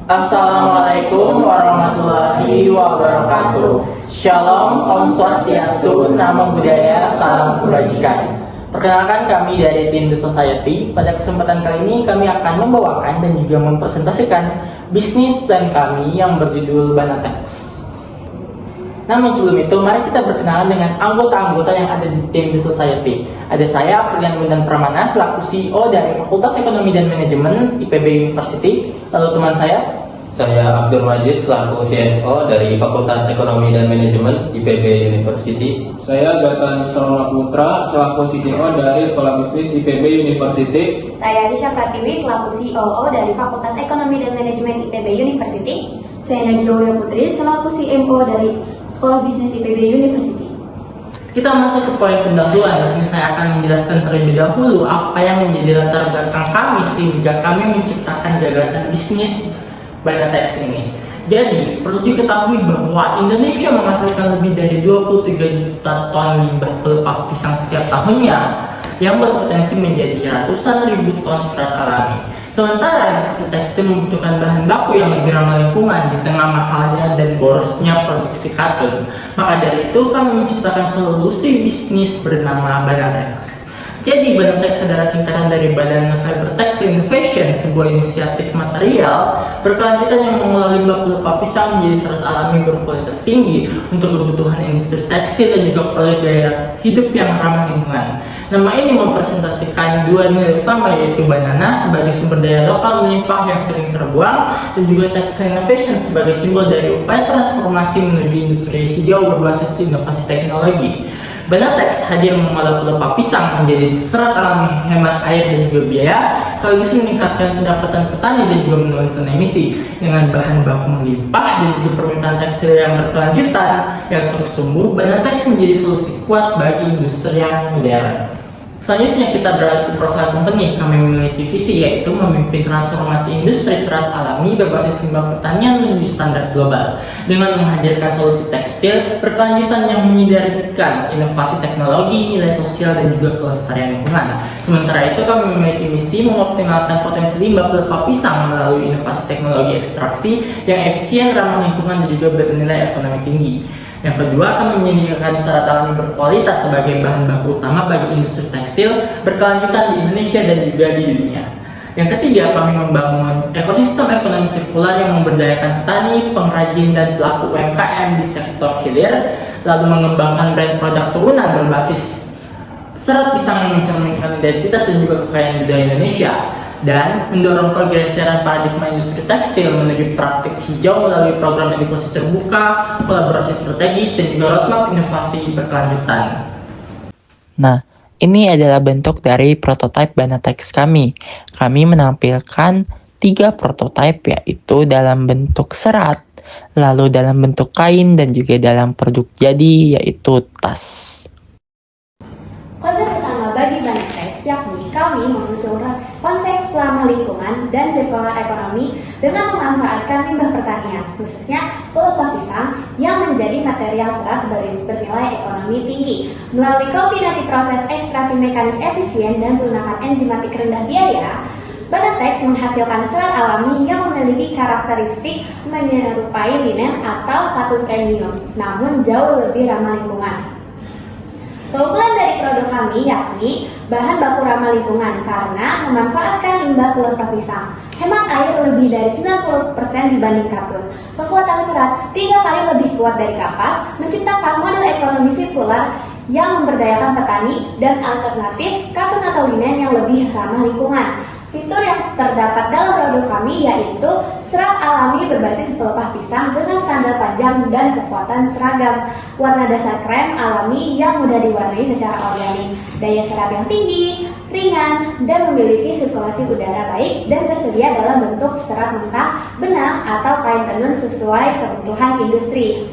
Assalamualaikum warahmatullahi wabarakatuh. Shalom, Om Swastiastu, Namo Buddhaya, Salam Kebajikan. Perkenalkan, kami dari Tim The Society. Pada kesempatan kali ini kami akan membawakan dan juga mempresentasikan bisnis plan kami yang berjudul Banatex. Namun sebelum itu, mari kita berkenalan dengan anggota-anggota yang ada di Tim The Society. Ada saya, Prilian Bundan Pramana, selaku CEO dari Fakultas Ekonomi dan Manajemen IPB University. Lalu teman saya Abdul Majid, selaku CFO dari Fakultas Ekonomi dan Manajemen IPB University. Saya Gatan Sarona Putra, selaku CTO dari Sekolah Bisnis IPB University. Saya Risha Pratiwi, selaku COO dari Fakultas Ekonomi dan Manajemen IPB University. Saya Nadia Wia Putri, selaku CMO dari Sekolah Bisnis IPB University. Kita masuk ke poin pendahuluan. Di sini saya akan menjelaskan terlebih dahulu apa yang menjadi latar belakang kami sehingga kami menciptakan gagasan bisnis Banatex ini. Jadi, perlu diketahui bahwa Indonesia menghasilkan lebih dari 23 juta ton limbah pelepah pisang setiap tahunnya yang berpotensi menjadi ratusan ribu ton serat alami. Sementara industri tekstil membutuhkan bahan baku yang lebih ramah lingkungan di tengah mahalnya dan borosnya produksi katun. Maka dari itu kami menciptakan solusi bisnis bernama Banatex. Jadi Banatex adalah singkatan dari Badan Fiber Textile Innovation, sebuah inisiatif material berkelanjutan yang mengolah limbah pelepah pisang menjadi serat alami berkualitas tinggi untuk kebutuhan industri tekstil dan juga proyek gaya hidup yang ramah lingkungan. Nama ini mempresentasikan dua nilai utama, yaitu banana sebagai sumber daya lokal melimpah yang sering terbuang dan juga textile innovation sebagai simbol dari upaya transformasi menuju industri hijau berbasis inovasi teknologi. Banatex hadir mengolah pelepah pisang menjadi serat alami, hemat air dan juga biaya, sekaligus meningkatkan pendapatan petani dan juga menurunkan emisi. Dengan bahan baku melimpah dan juga permintaan tekstil yang berkelanjutan yang terus tumbuh, Banatex menjadi solusi kuat bagi industri yang modern. Selanjutnya kita beralih ke profil company. Kami memiliki visi, yaitu memimpin transformasi industri serat alami berbasis limbah pertanian menuju standar global dengan menghadirkan solusi tekstil berkelanjutan yang menyinergikan inovasi teknologi, nilai sosial dan juga kelestarian lingkungan. Sementara itu kami memiliki misi mengoptimalkan potensi limbah pelepah pisang melalui inovasi teknologi ekstraksi yang efisien, ramah lingkungan dan juga bernilai ekonomi tinggi. Yang kedua, kami menyediakan serat alami berkualitas sebagai bahan baku utama bagi industri tekstil berkelanjutan di Indonesia dan juga di dunia. Yang ketiga, kami membangun ekosistem ekonomi sirkular yang memberdayakan petani, pengrajin, dan pelaku UMKM di sektor hilir, lalu mengembangkan brand produk turunan berbasis serat pisang yang mencerminkan identitas dan juga kekayaan budaya Indonesia, dan mendorong pergeseran paradigma industri tekstil menuju praktik hijau melalui program edukasi terbuka, kolaborasi strategis, dan juga roadmap inovasi berkelanjutan. Nah, ini adalah bentuk dari prototipe Banatex kami. Kami menampilkan 3 prototipe, yaitu dalam bentuk serat, lalu dalam bentuk kain, dan juga dalam produk jadi, yaitu tas. Konsep utama bagi Banatex yakni kami mengusulkan konsep ramah lingkungan dan sirkular ekonomi dengan memanfaatkan limbah pertanian, khususnya pelepah pisang yang menjadi material serat bernilai ekonomi tinggi. Melalui kombinasi proses ekstraksi mekanis efisien dan pelunakan enzimatik rendah biaya, Banatex menghasilkan serat alami yang memiliki karakteristik menyerupai linen atau katun premium, namun jauh lebih ramah lingkungan. Keunggulan dari produk kami yakni bahan baku ramah lingkungan karena memanfaatkan limbah pelepah pisang, hemat air lebih dari 90% dibanding katun, kekuatan serat 3 kali lebih kuat dari kapas, menciptakan model ekonomi sirkular yang memberdayakan petani, dan alternatif katun atau linen yang lebih ramah lingkungan. Fitur yang terdapat dalam produk kami yaitu serat alami berbasis pelepah pisang dengan standar panjang dan kekuatan seragam, warna dasar krem alami yang mudah diwarnai secara organik, daya serap yang tinggi, ringan, dan memiliki sirkulasi udara baik dan tersedia dalam bentuk serat mentah, benang, atau kain tenun sesuai kebutuhan industri.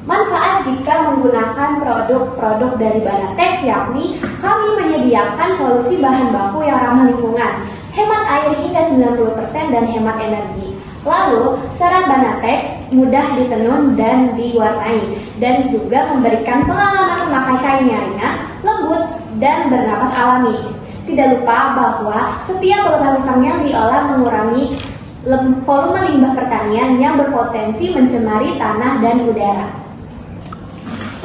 Manfaat jika menggunakan produk-produk dari Banatex yakni kami menyediakan solusi bahan baku yang ramah lingkungan, hemat air hingga 90% dan hemat energi. Lalu, serat Banatex mudah ditenun dan diwarnai, dan juga memberikan pengalaman memakai kain yang ringan, lembut, dan bernapas alami. Tidak lupa bahwa setiap pelepah pisang yang diolah mengurangi volume limbah pertanian yang berpotensi mencemari tanah dan udara.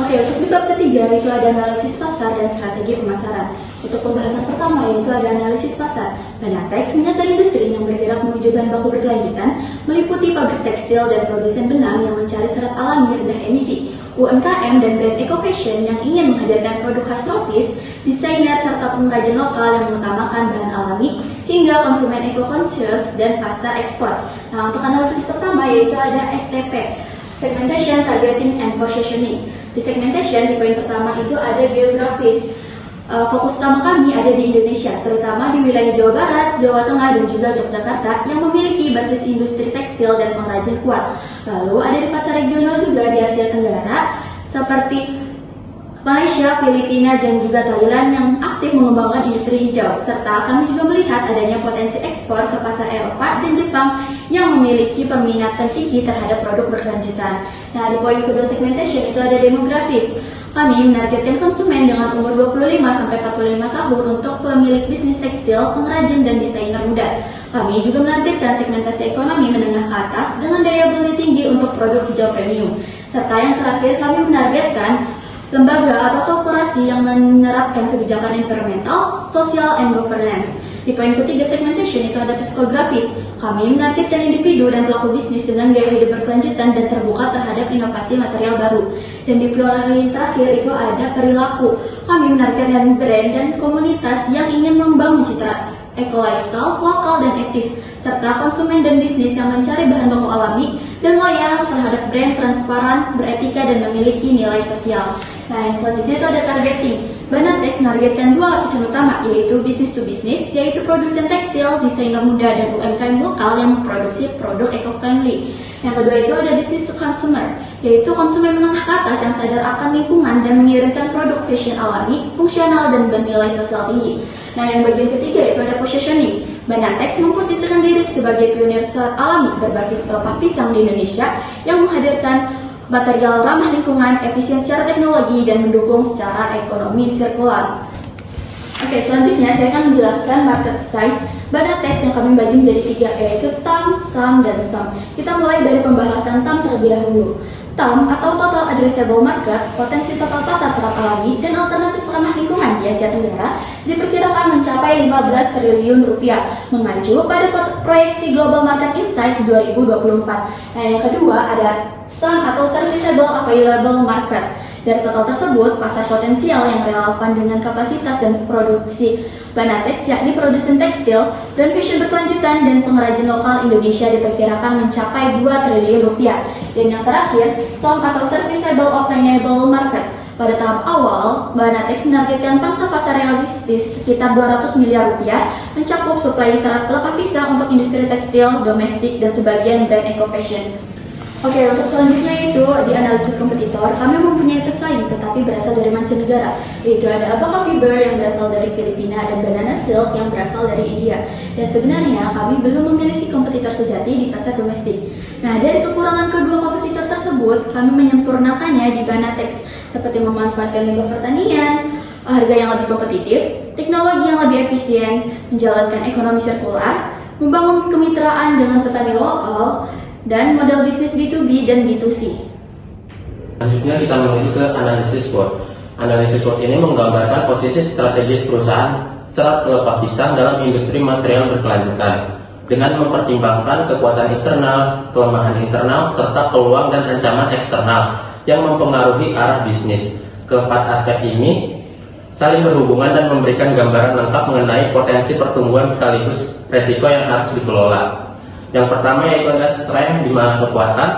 Oke, untuk di bab ketiga itu ada analisis pasar dan strategi pemasaran. Untuk pembahasan pertama yaitu ada analisis pasar. Banatex menyasar industri yang bergerak menuju bahan baku berkelanjutan, meliputi pabrik tekstil dan produsen benang yang mencari serat alami rendah emisi, UMKM dan brand eco-fashion yang ingin menghadirkan produk khas tropis, desainer serta pengrajin lokal yang mengutamakan bahan alami, hingga konsumen eco-conscious dan pasar ekspor. Nah, untuk analisis pertama yaitu ada STP, Segmentation, Targeting, and Positioning. Di segmentation, di poin pertama itu ada geografis. Fokus utama kami ada di Indonesia, terutama di wilayah Jawa Barat, Jawa Tengah, dan juga Yogyakarta yang memiliki basis industri tekstil dan pengrajin kuat. Lalu ada di pasar regional juga di Asia Tenggara, seperti Malaysia, Filipina, dan juga Thailand yang aktif mengembangkan industri hijau. Serta kami juga melihat adanya potensi ekspor ke pasar Eropa dan Jepang yang memiliki peminatan tinggi terhadap produk berkelanjutan. Nah, di poin kedua segmentation itu ada demografis. Kami menargetkan konsumen dengan umur 25-45 tahun untuk pemilik bisnis tekstil, pengrajin, dan desainer muda. Kami juga menargetkan segmentasi ekonomi menengah ke atas dengan daya beli tinggi untuk produk hijau premium. Serta yang terakhir, kami menargetkan lembaga atau korporasi yang menerapkan kebijakan environmental, social, and governance. Di poin ketiga segmentation itu ada psikografis. Kami menargetkan individu dan pelaku bisnis dengan gaya hidup berkelanjutan dan terbuka terhadap inovasi material baru. Dan di poin terakhir itu ada perilaku. Kami menargetkan brand dan komunitas yang ingin membangun citra eco-lifestyle, lokal, dan etis, serta konsumen dan bisnis yang mencari bahan baku alami dan loyal terhadap brand transparan, beretika, dan memiliki nilai sosial. Nah, yang selanjutnya itu ada targeting. Banatex menargetkan dua lapisan utama, yaitu business to business, yaitu produsen tekstil, desainer muda, dan UMKM lokal yang memproduksi produk eco-friendly. Yang kedua itu ada business to consumer, yaitu konsumen menengah ke atas yang sadar akan lingkungan dan mengirimkan produk fashion alami, fungsional, dan bernilai sosial tinggi. Nah, yang bagian ketiga itu ada positioning. Banatex memposisikan diri sebagai pionir serat alami berbasis pelepah pisang di Indonesia yang menghadirkan material ramah lingkungan, efisien secara teknologi, dan mendukung secara ekonomi sirkular. Oke, selanjutnya saya akan menjelaskan market size Banatex yang kami bagi menjadi tiga, yaitu TAM, SAM, dan SOM. Kita mulai dari pembahasan TAM terlebih dahulu. TAM atau Total Addressable Market, potensi total pasar serat alami dan alternatif ramah lingkungan di Asia Tenggara diperkirakan mencapai 15 triliun rupiah, mengacu pada proyeksi Global Market Insight 2024. Nah, yang kedua ada SAM atau Serviceable Available Market. Dari total tersebut, pasar potensial yang relevan dengan kapasitas dan produksi Banatex, yakni produsen tekstil, brand fashion berkelanjutan, dan pengrajin lokal Indonesia diperkirakan mencapai 2 triliun rupiah. Dan yang terakhir, SOM atau Serviceable Obtainable Market. Pada tahap awal, Banatex menargetkan pangsa pasar realistis sekitar 200 miliar rupiah, mencakup suplai serat pelepah pisang untuk industri tekstil, domestik, dan sebagian brand eco-fashion. Oke, untuk selanjutnya itu di analisis kompetitor, kami mempunyai pesaing tetapi berasal dari mancanegara, yaitu ada Abaca Fiber yang berasal dari Filipina dan Banana Silk yang berasal dari India. Dan sebenarnya kami belum memiliki kompetitor sejati di pasar domestik. Nah, dari kekurangan kedua kompetitor tersebut, kami menyempurnakannya di Banatex, seperti memanfaatkan limbah pertanian, harga yang lebih kompetitif, teknologi yang lebih efisien, menjalankan ekonomi sirkular, membangun kemitraan dengan petani lokal, dan model bisnis B2B dan B2C. Selanjutnya kita menuju ke analisis SWOT. Analisis SWOT ini menggambarkan posisi strategis perusahaan serat pelepah pisang dalam industri material berkelanjutan dengan mempertimbangkan kekuatan internal, kelemahan internal, serta peluang dan ancaman eksternal yang mempengaruhi arah bisnis. Keempat aspek ini saling berhubungan dan memberikan gambaran lengkap mengenai potensi pertumbuhan sekaligus resiko yang harus dikelola. Yang pertama yaitu ada strength, di mana kekuatan.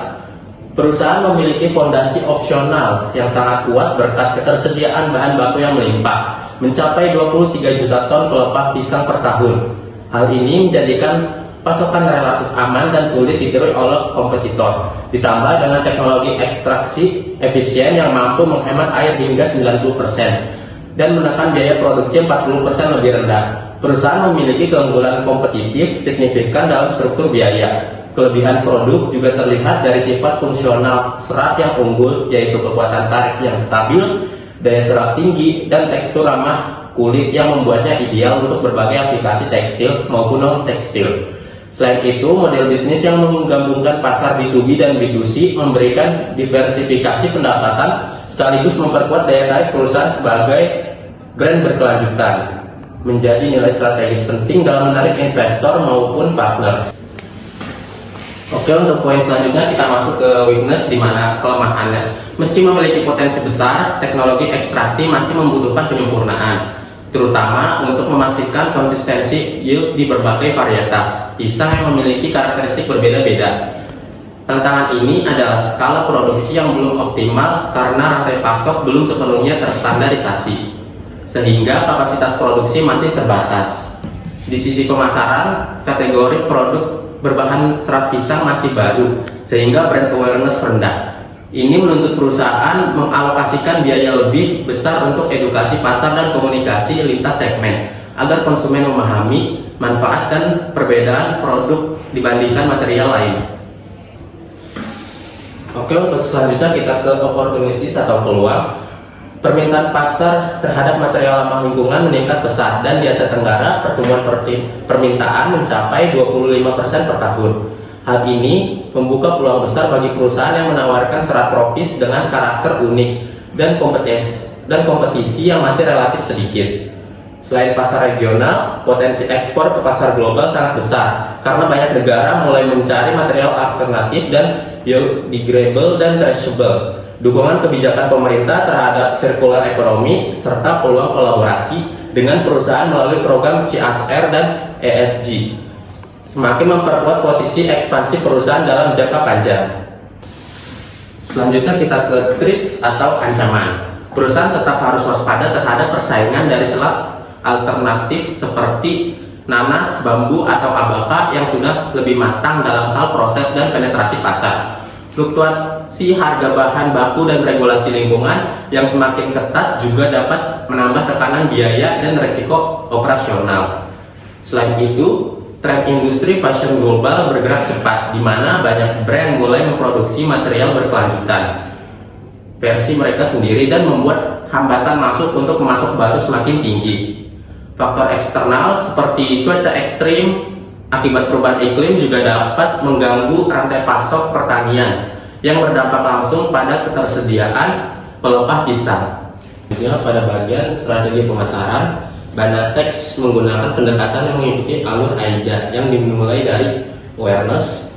Perusahaan memiliki fondasi opsional yang sangat kuat berkat ketersediaan bahan baku yang melimpah, mencapai 23 juta ton pelepah pisang per tahun. Hal ini menjadikan pasokan relatif aman dan sulit ditiru oleh kompetitor. Ditambah dengan teknologi ekstraksi efisien yang mampu menghemat air hingga 90% dan menekan biaya produksi 40% lebih rendah. Perusahaan memiliki keunggulan kompetitif signifikan dalam struktur biaya. Kelebihan produk juga terlihat dari sifat fungsional serat yang unggul, yaitu kekuatan tarik yang stabil, daya serap tinggi, dan tekstur ramah kulit yang membuatnya ideal untuk berbagai aplikasi tekstil maupun non-tekstil. Selain itu, model bisnis yang menggabungkan pasar B2B dan B2C memberikan diversifikasi pendapatan sekaligus memperkuat daya tarik perusahaan sebagai brand berkelanjutan, menjadi nilai strategis penting dalam menarik investor maupun partner. Oke, untuk poin selanjutnya kita masuk ke weakness, di mana kelemahannya. Meski memiliki potensi besar, teknologi ekstraksi masih membutuhkan penyempurnaan, terutama untuk memastikan konsistensi yield di berbagai varietas pisang yang memiliki karakteristik berbeda-beda. Tantangan ini adalah skala produksi yang belum optimal karena rantai pasok belum sepenuhnya terstandarisasi, sehingga kapasitas produksi masih terbatas. Di sisi pemasaran, kategori produk berbahan serat pisang masih baru, sehingga brand awareness rendah. Ini menuntut perusahaan mengalokasikan biaya lebih besar untuk edukasi pasar dan komunikasi lintas segmen, agar konsumen memahami manfaat dan perbedaan produk dibandingkan material lain. Oke, untuk selanjutnya kita ke opportunities atau peluang. Permintaan pasar terhadap material ramah lingkungan meningkat pesat, dan di Asia Tenggara pertumbuhan permintaan mencapai 25% per tahun. Hal ini membuka peluang besar bagi perusahaan yang menawarkan serat tropis dengan karakter unik dan kompetisi yang masih relatif sedikit. Selain pasar regional, potensi ekspor ke pasar global sangat besar karena banyak negara mulai mencari material alternatif dan biodegradable dan traceable. Dukungan kebijakan pemerintah terhadap circular economy serta peluang kolaborasi dengan perusahaan melalui program CSR dan ESG semakin memperkuat posisi ekspansi perusahaan dalam jangka panjang. Selanjutnya kita ke threats atau ancaman. Perusahaan tetap harus waspada terhadap persaingan dari serat alternatif seperti nanas, bambu, atau abaka yang sudah lebih matang dalam hal proses dan penetrasi pasar. Fluktuasi harga bahan baku dan regulasi lingkungan yang semakin ketat juga dapat menambah tekanan biaya dan risiko operasional. Selain itu, tren industri fashion global bergerak cepat, di mana banyak brand mulai memproduksi material berkelanjutan versi mereka sendiri dan membuat hambatan masuk untuk pemasok baru semakin tinggi. Faktor eksternal seperti cuaca ekstrim akibat perubahan iklim juga dapat mengganggu rantai pasok pertanian yang berdampak langsung pada ketersediaan pelepah pisang. Pada bagian strategi pemasaran, Banatex menggunakan pendekatan yang mengikuti alur AIDA yang dimulai dari awareness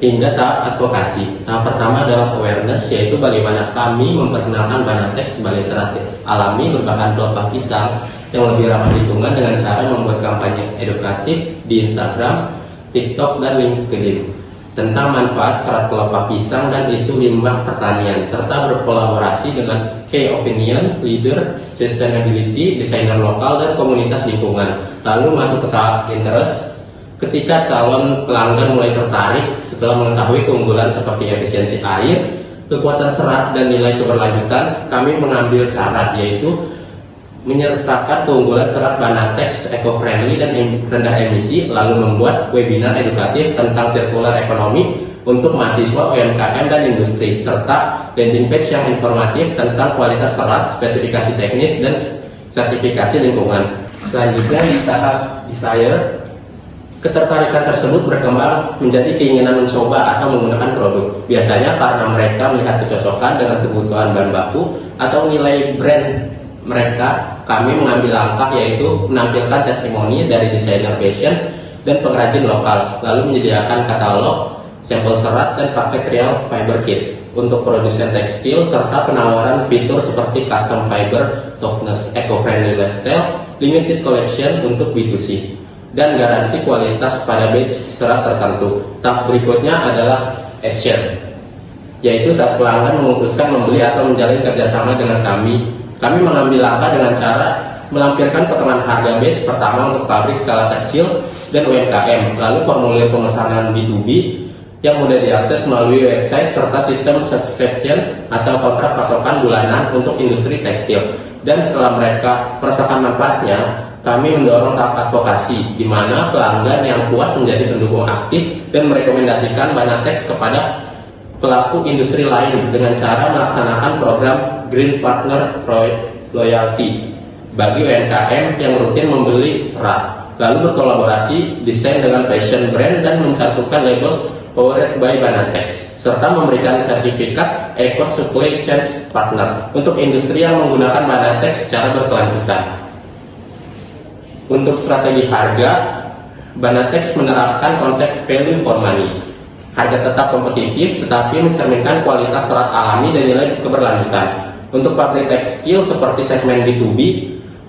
hingga tahap advokasi. Tahap pertama adalah awareness, yaitu bagaimana kami memperkenalkan Banatex sebagai serat alami berbahan pelepah pisang yang lebih ramah lingkungan dengan cara membuat kampanye edukatif di Instagram, TikTok, dan LinkedIn tentang manfaat serat pelepah pisang dan isu limbah pertanian, serta berkolaborasi dengan key opinion leader, sustainability, desainer lokal, dan komunitas lingkungan. Lalu masuk ke tahap interest. Ketika calon pelanggan mulai tertarik setelah mengetahui keunggulan seperti efisiensi air, kekuatan serat, dan nilai keberlanjutan, kami mengambil cara, yaitu menyertakan keunggulan serat Banatex eco-friendly dan rendah emisi, lalu membuat webinar edukatif tentang circular economy untuk mahasiswa, UMKM, dan industri, serta landing page yang informatif tentang kualitas serat, spesifikasi teknis, dan sertifikasi lingkungan. Selanjutnya di tahap desire, ketertarikan tersebut berkembang menjadi keinginan mencoba atau menggunakan produk, biasanya karena mereka melihat kecocokan dengan kebutuhan bahan baku atau nilai brand mereka. Kami mengambil langkah, yaitu menampilkan testimoni dari desainer fashion dan pengrajin lokal, lalu menyediakan katalog, sampel serat, dan paket real fiber kit untuk produsen tekstil, serta penawaran fitur seperti custom fiber, softness, eco-friendly lifestyle, limited collection untuk B2C, dan garansi kualitas pada batch serat tertentu. Tahap berikutnya adalah action, yaitu saat pelanggan memutuskan membeli atau menjalin kerjasama dengan kami. Kami mengambil langkah dengan cara melampirkan potongan harga batch pertama untuk pabrik skala kecil dan UMKM, lalu formulir pemesanan B2B yang mudah diakses melalui website, serta sistem subscription atau kontrak pasokan bulanan untuk industri tekstil. Dan setelah mereka merasakan manfaatnya, kami mendorong tahap advokasi, di mana pelanggan yang puas menjadi pendukung aktif dan merekomendasikan Banatex kepada pelaku industri lain dengan cara melaksanakan program Green Partner Loyalty bagi UMKM yang rutin membeli serat. lalu berkolaborasi desain dengan fashion brand dan mencantumkan label Powered by Banatex, serta memberikan sertifikat Eco Supply Chain Partner untuk industri yang menggunakan Banatex secara berkelanjutan. Untuk strategi harga, Banatex menerapkan konsep value for money. Harga tetap kompetitif tetapi mencerminkan kualitas serat alami dan nilai keberlanjutan. Untuk pabrik tekstil seperti segmen B2B,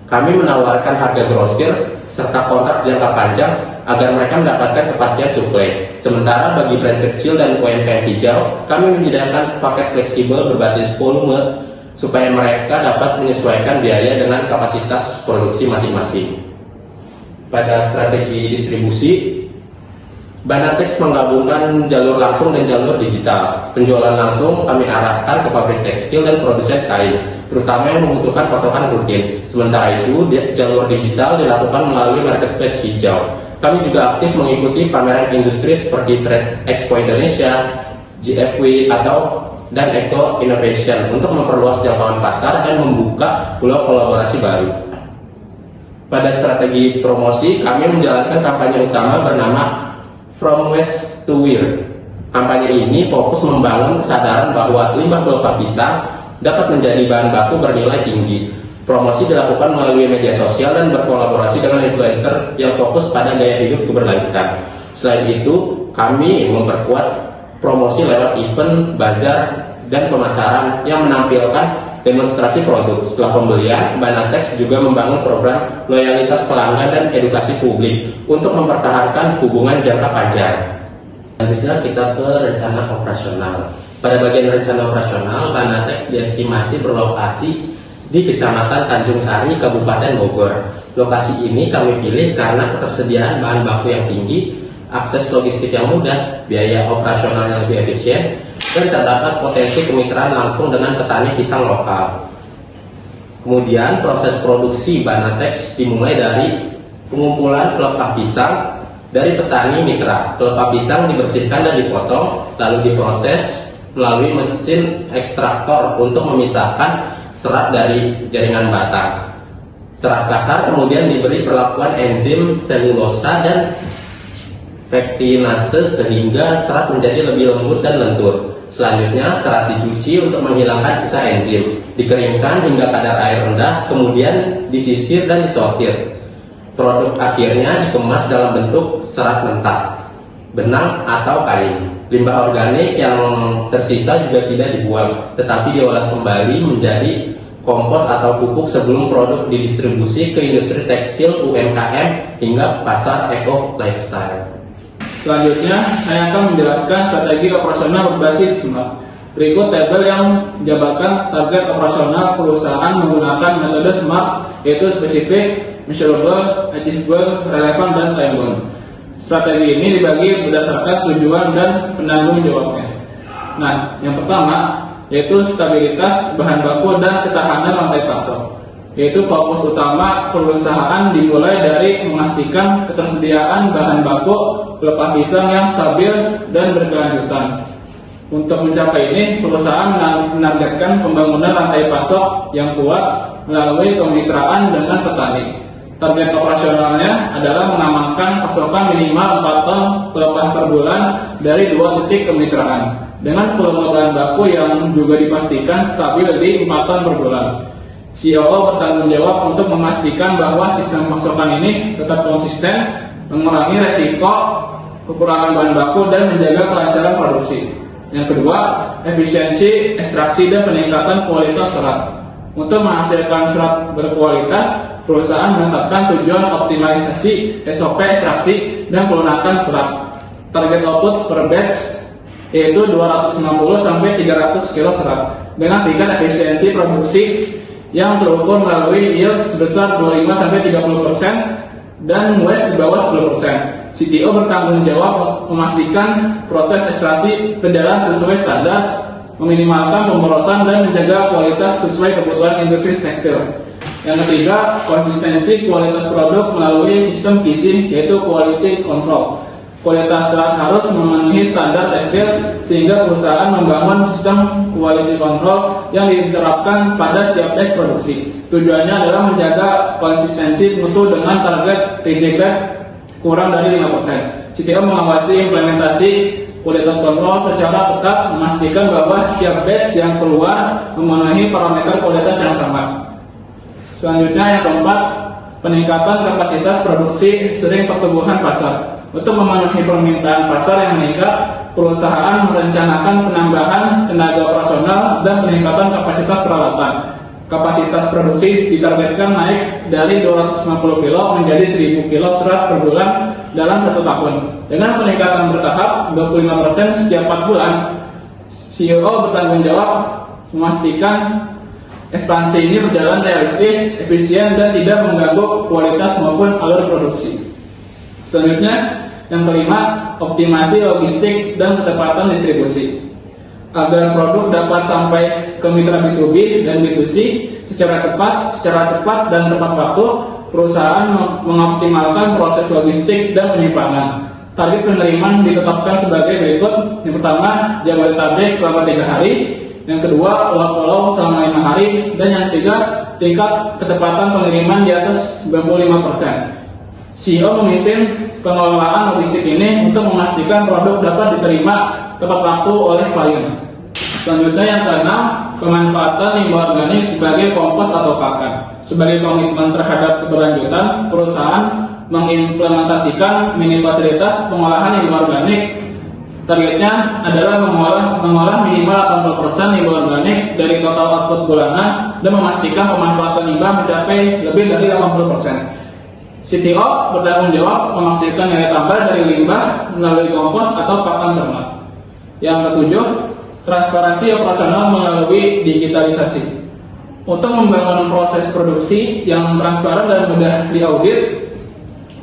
kami menawarkan harga grosir serta kontrak jangka panjang agar mereka mendapatkan kepastian suplai. Sementara bagi brand kecil dan UMKM hijau, kami menyediakan paket fleksibel berbasis volume supaya mereka dapat menyesuaikan biaya dengan kapasitas produksi masing-masing. Pada strategi distribusi, Banatex menggabungkan jalur langsung dan jalur digital. Penjualan langsung kami arahkan ke pabrik tekstil dan produsen kain, terutama yang membutuhkan pasokan rutin. Sementara itu, jalur digital dilakukan melalui marketplace hijau. Kami juga aktif mengikuti pameran industri seperti Trade Expo Indonesia, GFW dan Eco Innovation untuk memperluas jangkauan pasar dan membuka pulau kolaborasi baru. Pada strategi promosi, kami menjalankan kampanye utama bernama From Waste to Wear. Kampanye ini fokus membangun kesadaran bahwa limbah pelepah pisang dapat menjadi bahan baku bernilai tinggi. Promosi dilakukan melalui media sosial dan berkolaborasi dengan influencer yang fokus pada gaya hidup keberlanjutan. Selain itu, kami memperkuat promosi lewat event, bazar, dan pemasaran yang menampilkan demonstrasi produk. Setelah pembelian, Banatex juga membangun program loyalitas pelanggan dan edukasi publik untuk mempertahankan hubungan jangka panjang. Selanjutnya kita ke rencana operasional. Pada bagian rencana operasional, Banatex diestimasi berlokasi di Kecamatan Tanjung Sari, Kabupaten Bogor. Lokasi ini kami pilih karena ketersediaan bahan baku yang tinggi, akses logistik yang mudah, biaya operasional yang lebih efisien, dan terdapat potensi kemitraan langsung dengan petani pisang lokal. Kemudian proses produksi Banatex dimulai dari pengumpulan pelepah pisang dari petani mitra. Pelepah pisang dibersihkan dan dipotong, lalu diproses melalui mesin ekstraktor untuk memisahkan serat dari jaringan batang. Serat kasar kemudian diberi perlakuan enzim selulosa dan pektinase sehingga serat menjadi lebih lembut dan lentur. Selanjutnya serat dicuci untuk menghilangkan sisa enzim, dikeringkan hingga kadar air rendah, kemudian disisir dan disortir. Produk akhirnya dikemas dalam bentuk serat mentah, benang atau kain. Limbah organik yang tersisa juga tidak dibuang, tetapi diolah kembali menjadi kompos atau pupuk sebelum produk didistribusi ke industri tekstil, UMKM, hingga pasar eco lifestyle. Selanjutnya, saya akan menjelaskan strategi operasional berbasis SMART. Berikut tabel yang menjabarkan target operasional perusahaan menggunakan metode SMART, yaitu spesifik, measurable, achievable, relevant, dan time-bound. Strategi ini dibagi berdasarkan tujuan dan penanggung jawabnya. Nah, yang pertama yaitu stabilitas bahan baku dan ketahanan rantai pasok. Yaitu fokus utama perusahaan dimulai dari memastikan ketersediaan bahan baku pelepah pisang yang stabil dan berkelanjutan. Untuk mencapai ini, perusahaan menargetkan pembangunan rantai pasok yang kuat melalui kemitraan dengan petani. Target operasionalnya adalah mengamankan pasokan minimal 4 ton pelepah per bulan dari 2 titik kemitraan, dengan volume bahan baku yang juga dipastikan stabil di 4 ton per bulan. COO bertanggung jawab untuk memastikan bahwa sistem pasokan ini tetap konsisten, mengurangi resiko kekurangan bahan baku, dan menjaga kelancaran produksi. Yang kedua, efisiensi ekstraksi dan peningkatan kualitas serat. Untuk menghasilkan serat berkualitas, perusahaan menetapkan tujuan optimalisasi SOP ekstraksi dan pelunakan serat. Target output per batch yaitu 250-300 kg serat dengan tingkat efisiensi produksi yang terukur melalui yield sebesar 25-30% dan waste di bawah 10%. CTO bertanggung jawab memastikan proses ekstraksi berjalan sesuai standar, meminimalkan pemborosan, dan menjaga kualitas sesuai kebutuhan industri tekstil. Yang ketiga, konsistensi kualitas produk melalui sistem QC, yaitu Quality Control. kualitas serat harus memenuhi standar tekstil sehingga perusahaan membangun sistem quality control yang diterapkan pada setiap batch produksi. Tujuannya adalah menjaga konsistensi mutu dengan target reject rate kurang dari 5%. CTO mengawasi implementasi kualitas kontrol secara ketat, memastikan bahwa setiap batch yang keluar memenuhi parameter kualitas yang sama. Selanjutnya yang keempat, peningkatan kapasitas produksi sering pertumbuhan pasar. Untuk memenuhi permintaan pasar yang meningkat, perusahaan merencanakan penambahan tenaga operasional dan peningkatan kapasitas peralatan. Kapasitas produksi ditargetkan naik dari 250 kilo menjadi 1000 kilo serat per bulan dalam 1 tahun. Dengan peningkatan bertahap 25% setiap 4 bulan, CEO bertanggung jawab memastikan ekspansi ini berjalan realistis, efisien, dan tidak mengganggu kualitas maupun alur produksi. Selanjutnya, yang kelima, optimasi logistik dan ketepatan distribusi. Agar produk dapat sampai ke mitra B2B dan B2C secara cepat dan tepat waktu, perusahaan mengoptimalkan proses logistik dan penyimpanan. Target penerimaan ditetapkan sebagai berikut. Yang pertama, Jabodetabek selama 3 hari. Yang kedua, luar pulau selama 5 hari. Dan yang ketiga, tingkat kecepatan pengiriman di atas 95%. CEO memimpin pengelolaan logistik ini untuk memastikan produk dapat diterima tepat waktu oleh klien. Selanjutnya yang keenam, pemanfaatan limbah organik sebagai kompos atau pakan. Sebagai komitmen terhadap keberlanjutan, perusahaan mengimplementasikan mini fasilitas pengolahan limbah organik. Targetnya adalah mengolah minimal 80% limbah organik dari total output bulanan dan memastikan pemanfaatan limbah mencapai lebih dari 80%. CTO bertanggung jawab memaksimalkan nilai tambah dari limbah melalui kompos atau pakan ternak. Yang ketujuh, transparansi operasional melalui digitalisasi. Untuk membangun proses produksi yang transparan dan mudah diaudit,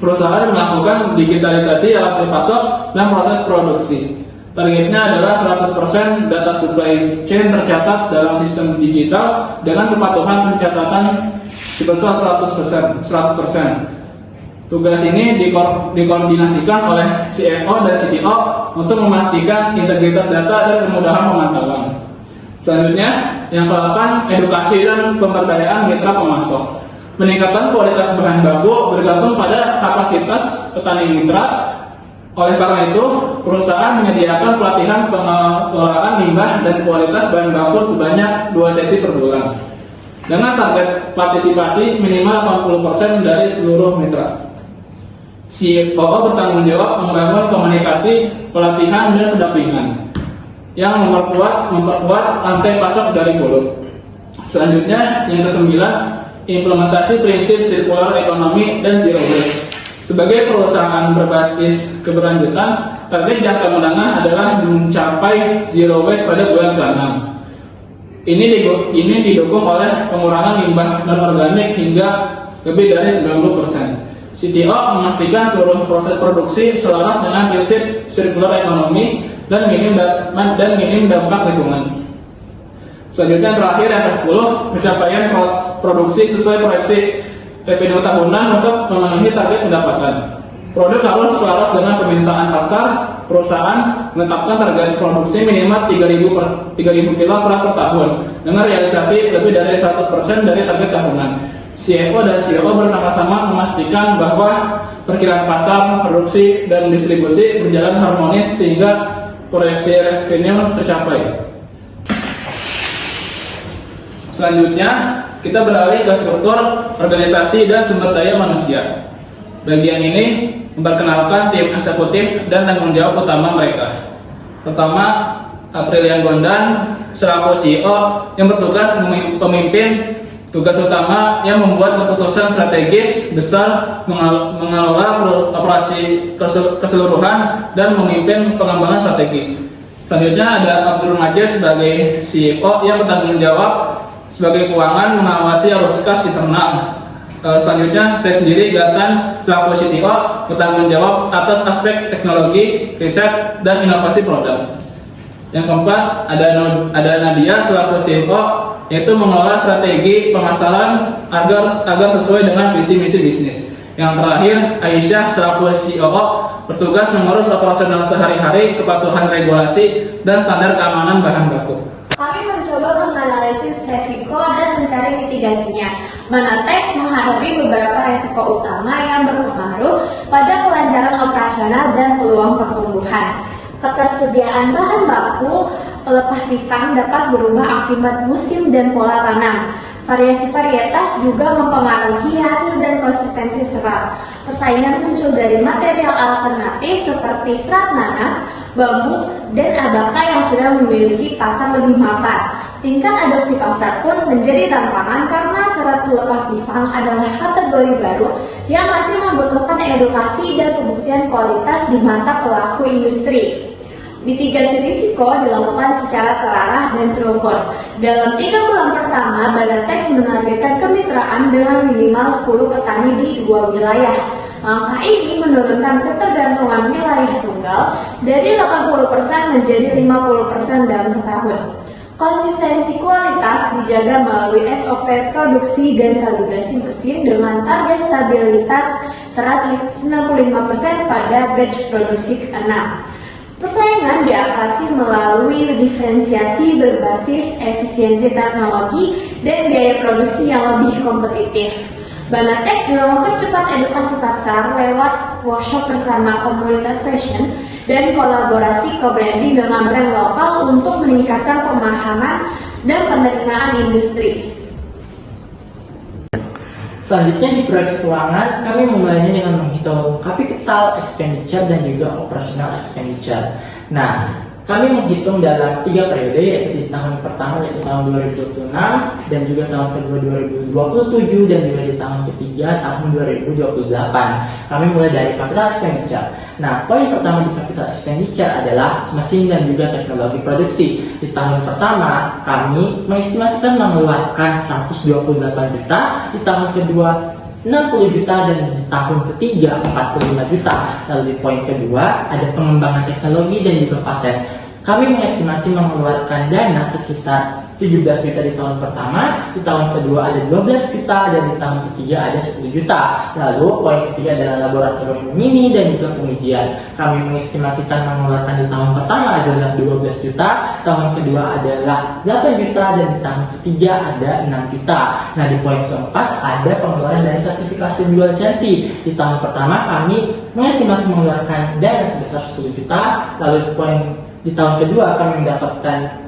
perusahaan melakukan digitalisasi alat pasok dan proses produksi. Targetnya adalah 100% data supply chain tercatat dalam sistem digital dengan kepatuhan pencatatan sebesar 100%. Tugas ini dikoordinasikan oleh CFO dan CTO untuk memastikan integritas data dan kemudahan pemantauan. Selanjutnya, yang ke-8, edukasi dan pemberdayaan mitra pemasok. Peningkatan kualitas bahan baku bergantung pada kapasitas petani mitra. Oleh karena itu, perusahaan menyediakan pelatihan pengelolaan limbah dan kualitas bahan baku sebanyak 2 sesi per bulan. Dengan target partisipasi minimal 80% dari seluruh mitra. CEO bertanggung jawab membangun komunikasi, pelatihan, dan pendampingan yang memperkuat rantai pasok dari hulu. Selanjutnya, yang ke-9, implementasi prinsip circular economy dan zero waste. Sebagai perusahaan berbasis keberlanjutan, target jangka menengah adalah mencapai zero waste pada bulan ke-6. Ini didukung oleh pengurangan limbah non-organik hingga lebih dari 90%. CTO memastikan seluruh proses produksi selaras dengan prinsip circular economy dan minim dampak lingkungan. Selanjutnya terakhir yang ke-10, pencapaian produksi sesuai proyeksi revenue tahunan untuk memenuhi target pendapatan. Produk harus selaras dengan permintaan pasar. Perusahaan menetapkan target produksi minimal 3.000 kilo serat per tahun dengan realisasi lebih dari 100% dari target tahunan. CFO dan CEO bersama-sama memastikan bahwa perkiraan pasar, produksi, dan distribusi berjalan harmonis sehingga proyeksi revenue tercapai. Selanjutnya, kita beralih ke struktur organisasi dan sumber daya manusia. Bagian ini memperkenalkan tim eksekutif dan tanggung jawab utama mereka. Pertama, Aprilian Bondan selaku CEO yang bertugas pemimpin tugas utama yang membuat keputusan strategis besar, mengelola operasi keseluruhan, dan memimpin pengembangan strategi. Selanjutnya ada Abdul Majid sebagai CEO yang bertanggung jawab sebagai keuangan, mengawasi arus kas internal. Selanjutnya saya sendiri Gatan selaku CTO bertanggung jawab atas aspek teknologi, riset, dan inovasi produk. Yang keempat ada Nadia selaku CFO, yaitu mengelola strategi pemasaran agar sesuai dengan visi misi bisnis. Yang terakhir, Aisyah selaku CEO bertugas mengurus operasional sehari-hari, kepatuhan regulasi, dan standar keamanan bahan baku. Kami mencoba menganalisis resiko dan mencari mitigasinya. Manatex menghadapi beberapa resiko utama yang berpengaruh pada kelancaran operasional dan peluang pertumbuhan. Ketersediaan bahan baku pelepah pisang dapat berubah akibat musim dan pola tanam. Variasi varietas juga mempengaruhi hasil dan konsistensi serat. Persaingan muncul dari material alternatif seperti serat nanas, bambu, dan abaka yang sudah memiliki pasar lebih mapan. Tingkat adopsi pasar pun menjadi tantangan karena serat pelepah pisang adalah kategori baru yang masih membutuhkan edukasi dan pembuktian kualitas di mata pelaku industri. Mitigasi risiko dilakukan secara terarah dan terukur. Dalam 3 bulan pertama, Banatex menargetkan kemitraan dengan minimal 10 petani di 2 wilayah. Langkah ini menurunkan ketergantungan wilayah tunggal dari 80% menjadi 50% dalam setahun. Konsistensi kualitas dijaga melalui SOP produksi dan kalibrasi mesin dengan target stabilitas 95% pada batch produksi ke-6. Persaingan diatasi melalui diferensiasi berbasis efisiensi teknologi dan biaya produksi yang lebih kompetitif. Banatex juga mempercepat edukasi pasar lewat workshop bersama komunitas fashion dan kolaborasi co-branding dengan brand lokal untuk meningkatkan pemahaman dan penerimaan industri. Selanjutnya di proyek keuangan, kami memulainya dengan menghitung capital expenditure dan juga operational expenditure. Nah, kami menghitung dalam 3 periode, yaitu di tahun pertama yaitu tahun 2026, dan juga tahun kedua 2027, dan juga di tahun ketiga tahun 2028. Kami mulai dari capital expenditure. Nah, poin pertama di capital expenditure adalah mesin dan juga teknologi produksi. Di tahun pertama, kami mengestimasikan mengeluarkan 128 juta, di tahun kedua 60 juta, dan di tahun ketiga 45 juta. Lalu di poin kedua ada pengembangan teknologi dan juga paten. Kami mengestimasi mengeluarkan dana sekitar 17 juta di tahun pertama, di tahun kedua ada 12 juta, dan di tahun ketiga ada 10 juta. Lalu poin ketiga adalah laboratorium mini dan juga pengujian. Kami mengestimasikan mengeluarkan di tahun pertama adalah 12 juta, tahun kedua adalah 8 juta, dan di tahun ketiga ada 6 juta. Nah, di poin keempat ada pengeluaran dari sertifikasi jual lisensi. Di tahun pertama kami mengestimasi mengeluarkan dana sebesar 10 juta, lalu di tahun kedua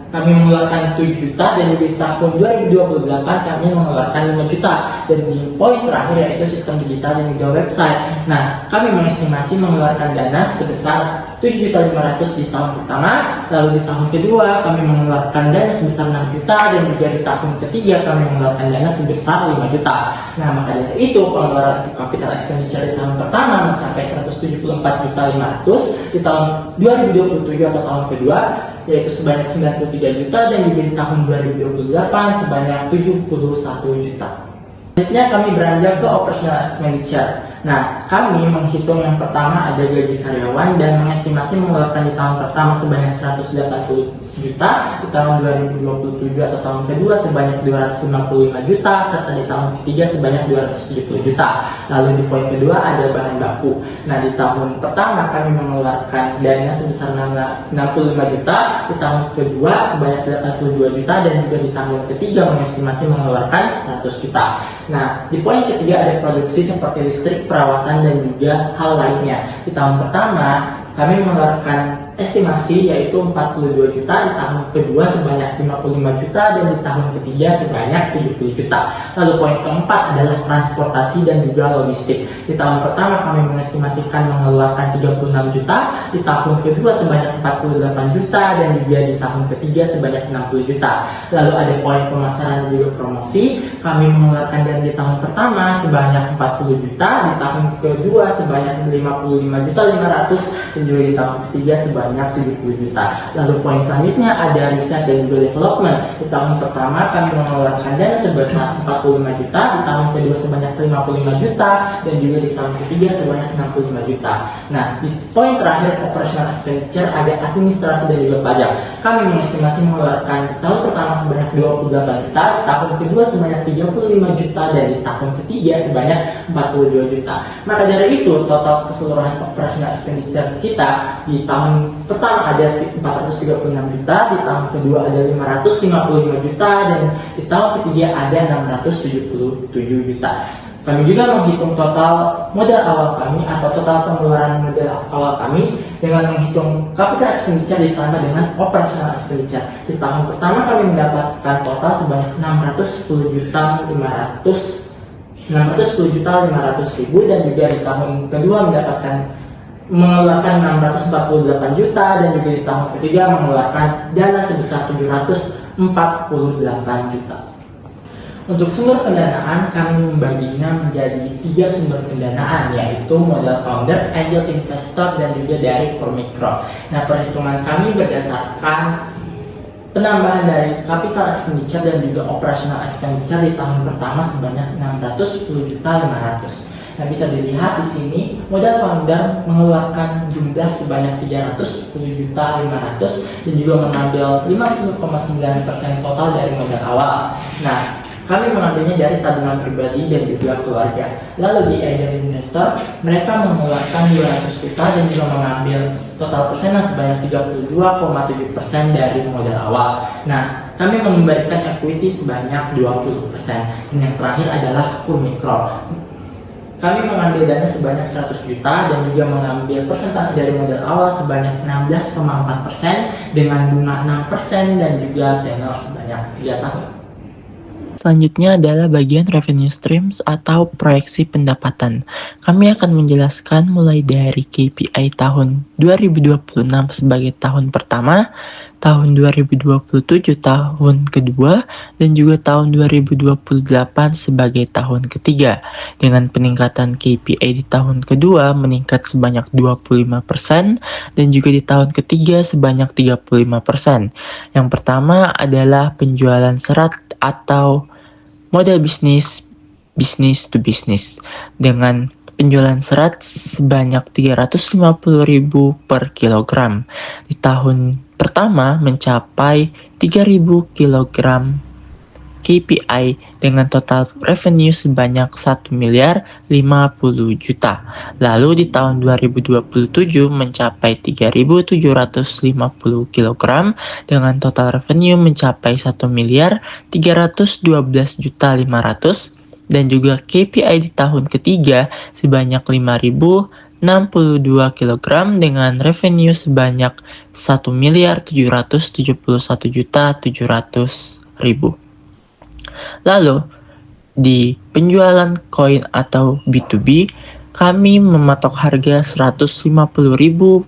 kami mengeluarkan 7 juta, dan di tahun 2028 kami mengeluarkan 5 juta. Dan di poin terakhir yaitu sistem digital dan juga website. Nah, kami mengestimasi mengeluarkan dana sebesar 7.500.000 di tahun pertama, lalu di tahun kedua kami mengeluarkan dana sebesar 6 juta, dan juga di tahun ketiga kami mengeluarkan dana sebesar 5 juta. Nah, maka dari itu pengeluaran capital expenditure di tahun pertama mencapai 174.500.000, di tahun 2027 atau tahun kedua yaitu sebanyak 93 juta, dan juga di tahun 2028 sebanyak 71 juta. Selanjutnya kami beranjak ke operational expenditure. Nah, kami menghitung yang pertama ada gaji karyawan dan mengestimasi mengeluarkan di tahun pertama sebanyak 180 juta, di tahun 2027 atau tahun kedua sebanyak 255 juta, serta di tahun ketiga sebanyak 270 juta. Lalu di poin kedua ada bahan baku. Nah, di tahun pertama kami mengeluarkan dana sebesar 65 juta, di tahun kedua sebanyak 82 juta, dan juga di tahun ketiga mengestimasi mengeluarkan 100 juta. Nah, di poin ketiga ada produksi seperti listrik, perawatan, dan juga hal lainnya. Di tahun pertama kami mengeluarkan estimasi yaitu 42 juta, di tahun kedua sebanyak 55 juta, dan di tahun ketiga sebanyak 70 juta. Lalu poin keempat adalah transportasi dan juga logistik. Di tahun pertama kami mengestimasikan mengeluarkan 36 juta, di tahun kedua sebanyak 48 juta, dan juga di tahun ketiga sebanyak 60 juta. Lalu ada poin pemasaran dan juga promosi. Kami mengeluarkan dana di tahun pertama sebanyak 40 juta, di tahun kedua sebanyak 55 juta 500, dan juga di tahun ketiga sebanyak sebanyak 70 juta. Lalu poin selanjutnya ada riset dan juga development. Di tahun pertama kami mengeluarkan dana sebesar 45 juta, di tahun kedua sebanyak 55 juta, dan juga di tahun ketiga sebanyak 65 juta. Nah, di poin terakhir operational expenditure ada administrasi dan juga pajak. Kami mengestimasi mengeluarkan di tahun pertama sebanyak 28 juta, di tahun kedua sebanyak 35 juta, dan di tahun ketiga sebanyak 42 juta. Maka dari itu total keseluruhan operational expenditure kita di tahun pertama ada 436 juta, di tahun kedua ada 555 juta, dan di tahun ketiga ada 677 juta. Kami juga menghitung total modal awal kami atau total pengeluaran modal awal kami dengan menghitung capital expenditure ditambah dengan operational expenditure. Di tahun pertama kami mendapatkan total sebanyak 610 juta 500 ribu, dan juga di tahun kedua mengeluarkan 648 juta, dan juga di tahun ketiga mengeluarkan dana sebesar 748 juta. Untuk sumber pendanaan, kami membaginya menjadi 3 sumber pendanaan, yaitu modal founder, angel investor, dan juga dari core micro. Nah, perhitungan kami berdasarkan penambahan dari capital expenditure dan juga operational expenditure di tahun pertama sebanyak 610 juta 500. Nah, bisa dilihat di sini modal founder mengeluarkan jumlah sebanyak 310 juta 500 dan juga mengambil 50,9% total dari modal awal. Nah, kami mengambilnya dari tabungan pribadi dan juga keluarga. Lalu di angel investor, mereka mengeluarkan 200 juta dan juga mengambil total persenan sebanyak 32,7% dari modal awal. Nah, kami memberikan equity sebanyak 20%. Dan yang terakhir adalah core micro. Kami mengambil dana sebanyak 100 juta dan juga mengambil persentase dari modal awal sebanyak 16,4% dengan bunga 6% dan juga tenor sebanyak 3 tahun. Selanjutnya adalah bagian revenue streams atau proyeksi pendapatan. Kami akan menjelaskan mulai dari KPI tahun 2026 sebagai tahun pertama, tahun 2027 tahun kedua, dan juga tahun 2028 sebagai tahun ketiga. Dengan peningkatan KPI di tahun kedua meningkat sebanyak 25% dan juga di tahun ketiga sebanyak 35%. Yang pertama adalah penjualan serat atau model bisnis to business dengan penjualan serat sebanyak 350.000 per kilogram. Di tahun pertama mencapai 3.000 kilogram KPI dengan total revenue sebanyak 1 miliar 50 juta. Lalu di tahun 2027 mencapai 3.750 kilogram dengan total revenue mencapai 1 miliar 312 juta 500, dan juga KPI di tahun ketiga sebanyak 5.062 kg dengan revenue sebanyak 1 miliar 771 juta 700.000. Lalu di penjualan koin atau B2B, kami mematok harga 150.000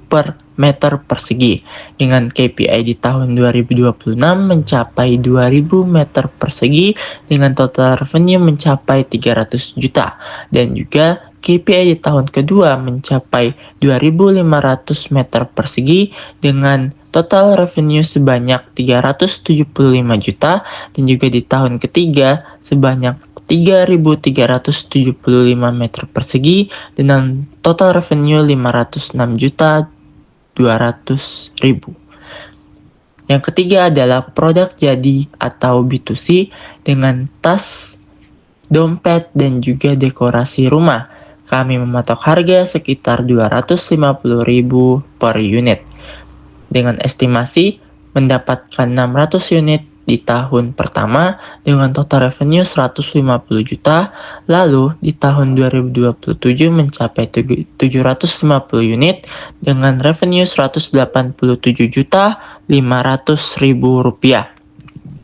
per meter persegi dengan KPI di tahun 2026 mencapai 2.000 meter persegi dengan total revenue mencapai 300 juta, dan juga KPI di tahun kedua mencapai 2.500 meter persegi dengan total revenue sebanyak 375 juta, dan juga di tahun ketiga sebanyak 3.375 meter persegi dengan total revenue 506 juta 200.000. Yang ketiga adalah produk jadi atau B2C dengan tas, dompet, dan juga dekorasi rumah. Kami mematok harga sekitar 250.000 per unit dengan estimasi mendapatkan 600 unit di tahun pertama dengan total revenue 150 juta, lalu di tahun 2027 mencapai 750 unit dengan revenue 187 juta 500.000 rupiah.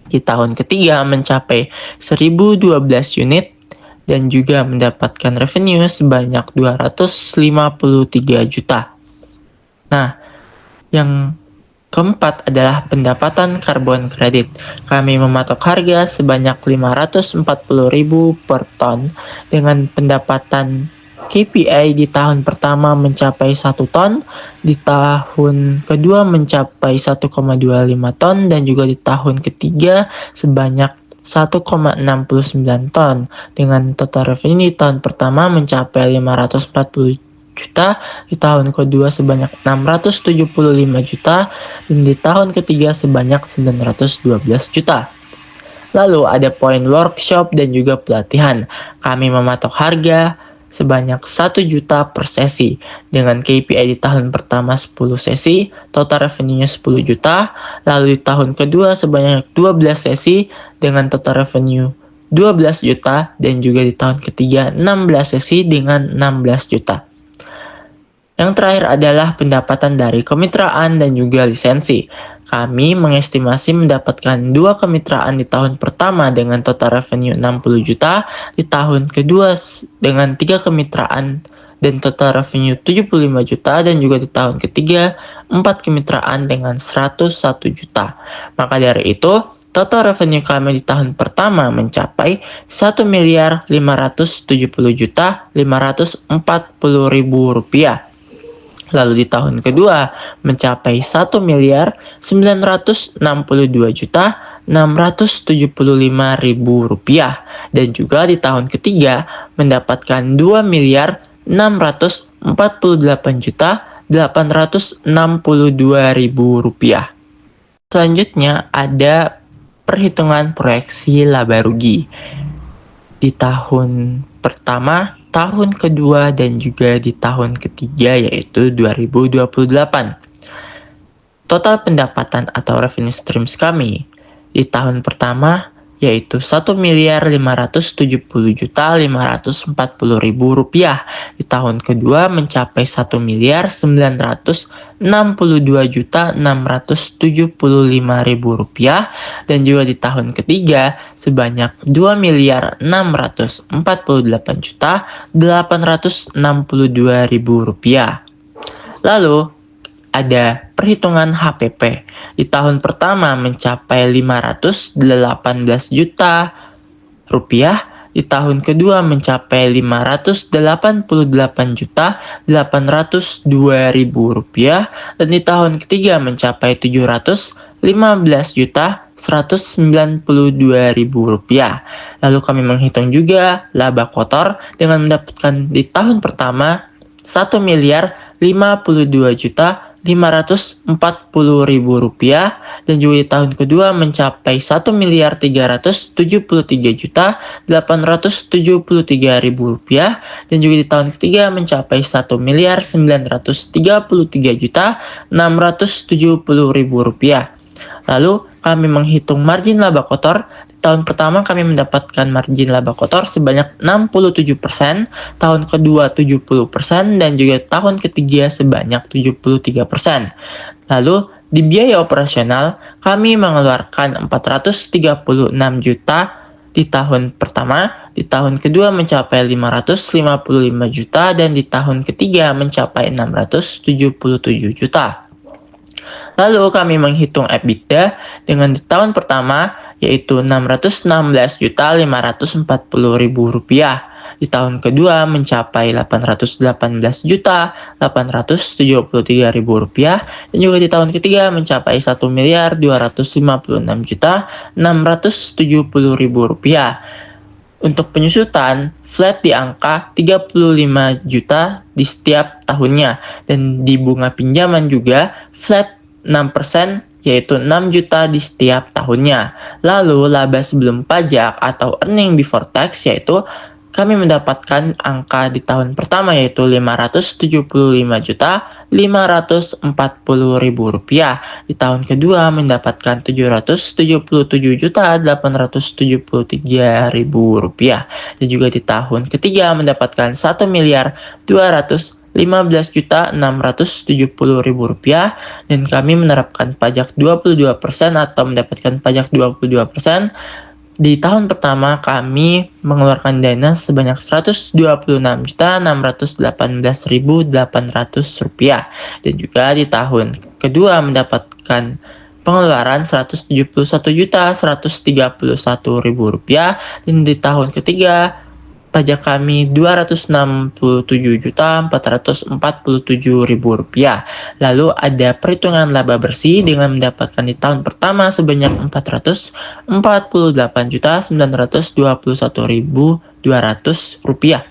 Di tahun ketiga mencapai 1012 unit dan juga mendapatkan revenue sebanyak 253 juta. Nah, yang keempat adalah pendapatan karbon kredit. Kami mematok harga sebanyak 540.000 per ton dengan pendapatan KPI di tahun pertama mencapai 1 ton, di tahun kedua mencapai 1,25 ton, dan juga di tahun ketiga sebanyak 1,69 ton. Dengan total revenue di tahun pertama mencapai 540 juta, di tahun kedua sebanyak 675 juta, dan di tahun ketiga sebanyak 912 juta. Lalu ada poin workshop dan juga pelatihan. Kami mematok harga sebanyak 1 juta per sesi. Dengan KPI di tahun pertama 10 sesi, total revenue-nya 10 juta. Lalu di tahun kedua sebanyak 12 sesi dengan total revenue 12 juta. Dan juga di tahun ketiga 16 sesi dengan 16 juta. Yang terakhir adalah pendapatan dari kemitraan dan juga lisensi. Kami mengestimasi mendapatkan 2 kemitraan di tahun pertama dengan total revenue 60 juta, di tahun kedua dengan 3 kemitraan dan total revenue 75 juta, dan juga di tahun ketiga 4 kemitraan dengan 101 juta. Maka dari itu, total revenue kami di tahun pertama mencapai 1.570.540.000 rupiah. Lalu di tahun kedua mencapai 1.962.675.000 rupiah, dan juga di tahun ketiga mendapatkan 2.648.862.000 rupiah. Selanjutnya ada perhitungan proyeksi laba rugi di tahun pertama, tahun kedua, dan juga di tahun ketiga, yaitu 2028. Total pendapatan atau revenue streams kami di tahun pertama yaitu 1.570.540.000 rupiah. Di tahun kedua mencapai 1.992.675.000 rupiah, dan juga di tahun ketiga sebanyak 2.648.862.000 rupiah. Lalu ada perhitungan HPP. Di tahun pertama mencapai 518 juta rupiah, di tahun kedua mencapai 588 juta 802.000 rupiah, dan di tahun ketiga mencapai 715 juta 192.000 rupiah. Lalu kami menghitung juga laba kotor dengan mendapatkan di tahun pertama 1.052 juta 540.000 rupiah, dan juga di tahun kedua mencapai 1.373 juta 873.000 rupiah, dan juga di tahun ketiga mencapai 1.933 juta 670.000 rupiah. Lalu kami menghitung margin laba kotor. Di tahun pertama kami mendapatkan margin laba kotor sebanyak 67%, tahun kedua 70%, dan juga tahun ketiga sebanyak 73%. Lalu di biaya operasional kami mengeluarkan 436 juta di tahun pertama, di tahun kedua mencapai 555 juta, dan di tahun ketiga mencapai 677 juta. Lalu kami menghitung EBITDA dengan di tahun pertama yaitu 616.540.000 rupiah. Di tahun kedua mencapai 818.873.000 rupiah, dan juga di tahun ketiga mencapai 1.256.670.000 rupiah. Untuk penyusutan flat di angka 35 juta di setiap tahunnya, dan di bunga pinjaman juga flat 6%, yaitu 6 juta di setiap tahunnya. Lalu laba sebelum pajak atau earning before tax, yaitu kami mendapatkan angka di tahun pertama yaitu 575 juta 540.000 rupiah. Di tahun kedua mendapatkan 777 juta 873.000 rupiah, dan juga di tahun ketiga mendapatkan 1.215.670.000 rupiah, dan kami menerapkan pajak 22% atau mendapatkan pajak 22%. Di tahun pertama kami mengeluarkan dana sebanyak 126.618.800 rupiah, dan juga di tahun kedua mendapatkan pengeluaran 171.131.000 rupiah, dan di tahun ketiga pajak kami Rp267.447.000. Lalu ada perhitungan laba bersih dengan mendapatkan di tahun pertama sebanyak Rp448.921.200.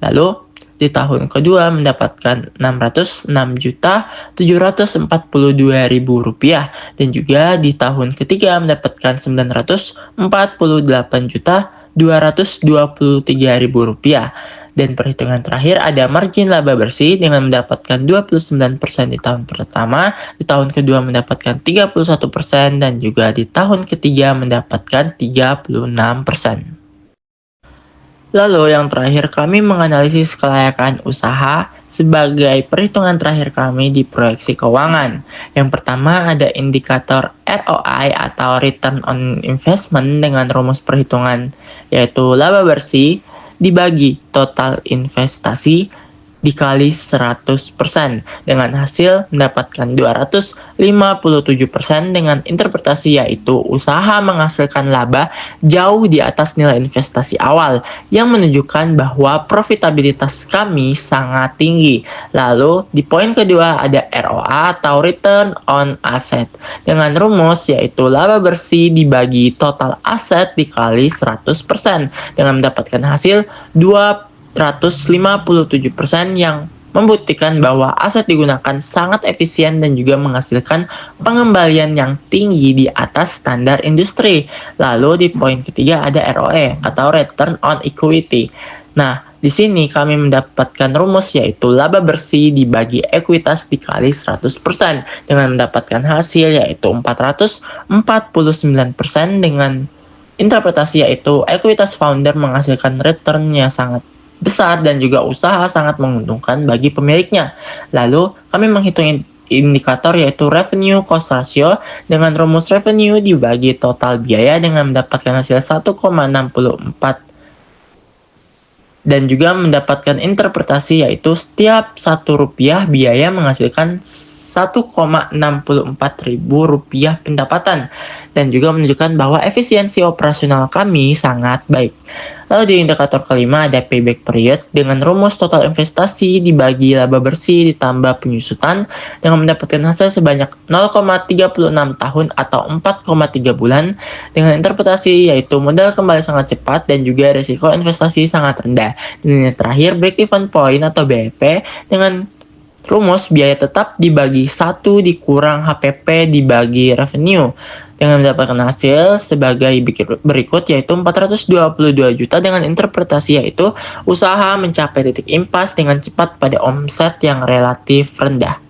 Lalu di tahun kedua mendapatkan Rp606.742.000 dan juga di tahun ketiga mendapatkan Rp948.223.000. Dan perhitungan terakhir ada margin laba bersih dengan mendapatkan 29% di tahun pertama, di tahun kedua mendapatkan 31% dan juga di tahun ketiga mendapatkan 36%. Lalu yang terakhir kami menganalisis kelayakan usaha sebagai perhitungan terakhir kami di proyeksi keuangan. Yang pertama ada indikator ROI atau Return on Investment dengan rumus perhitungan yaitu laba bersih dibagi total investasi dikali 100% dengan hasil mendapatkan 257% dengan interpretasi yaitu usaha menghasilkan laba jauh di atas nilai investasi awal yang menunjukkan bahwa profitabilitas kami sangat tinggi. Lalu di poin kedua ada ROA atau Return on Asset dengan rumus yaitu laba bersih dibagi total aset dikali 100% dengan mendapatkan hasil 257% yang membuktikan bahwa aset digunakan sangat efisien dan juga menghasilkan pengembalian yang tinggi di atas standar industri. Lalu di poin ketiga ada ROE atau Return on Equity. Nah, di sini kami mendapatkan rumus yaitu laba bersih dibagi ekuitas dikali 100% dengan mendapatkan hasil yaitu 449% dengan interpretasi yaitu ekuitas founder menghasilkan return-nya sangat besar dan juga usaha sangat menguntungkan bagi pemiliknya. Lalu kami menghitung indikator yaitu revenue cost ratio dengan rumus revenue dibagi total biaya dengan mendapatkan hasil 1,64 dan juga mendapatkan interpretasi yaitu setiap Rp1 biaya menghasilkan Rp1,64.000 pendapatan dan juga menunjukkan bahwa efisiensi operasional kami sangat baik. Lalu di indikator kelima ada payback period dengan rumus total investasi dibagi laba bersih ditambah penyusutan dengan mendapatkan hasil sebanyak 0,36 tahun atau 4,3 bulan dengan interpretasi yaitu modal kembali sangat cepat dan juga risiko investasi sangat rendah. Dan yang terakhir break even point atau BEP dengan rumus biaya tetap dibagi 1 dikurang HPP dibagi revenue dengan mendapatkan hasil sebagai berikut yaitu 422 juta dengan interpretasi yaitu usaha mencapai titik impas dengan cepat pada omset yang relatif rendah.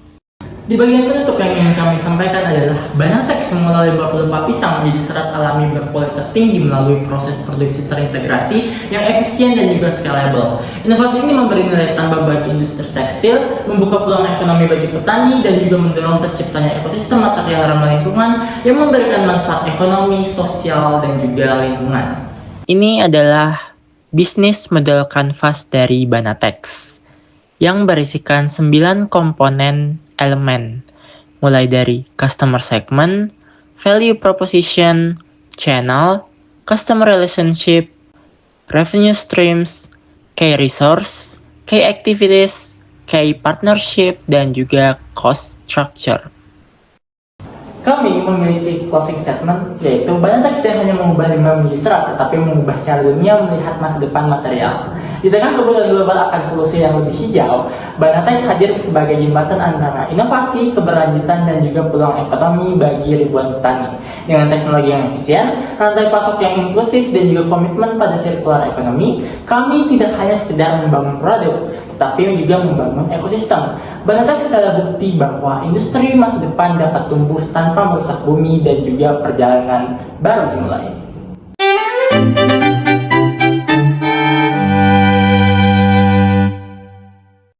Di bagian penutup yang ingin kami sampaikan adalah Banatex mengolah limbah pelupa pisang menjadi serat alami berkualitas tinggi melalui proses produksi terintegrasi yang efisien dan juga scalable. Inovasi ini memberi nilai tambah bagi industri tekstil, membuka peluang ekonomi bagi petani, dan juga mendorong terciptanya ekosistem material ramah lingkungan yang memberikan manfaat ekonomi, sosial, dan juga lingkungan. Ini adalah bisnis model kanvas dari Banatex yang berisikan 9 komponen elemen, mulai dari customer segment, value proposition, channel, customer relationship, revenue streams, key resource, key activities, key partnership, dan juga cost structure. Kami memiliki closing statement, yaitu Banatex tidak hanya mengubah limbah menjadi serat, tetapi mengubah secara dunia melihat masa depan material. Di tengah kebutuhan global akan solusi yang lebih hijau, Banatex hadir sebagai jembatan antara inovasi, keberlanjutan, dan juga peluang ekonomi bagi ribuan petani. Dengan teknologi yang efisien, rantai pasok yang inklusif, dan juga komitmen pada circular ekonomi, kami tidak hanya sekedar membangun produk, tetapi juga membangun ekosistem. Banatex adalah bukti bahwa industri masa depan dapat tumbuh tanpa merusak bumi dan juga perjalanan baru dimulai.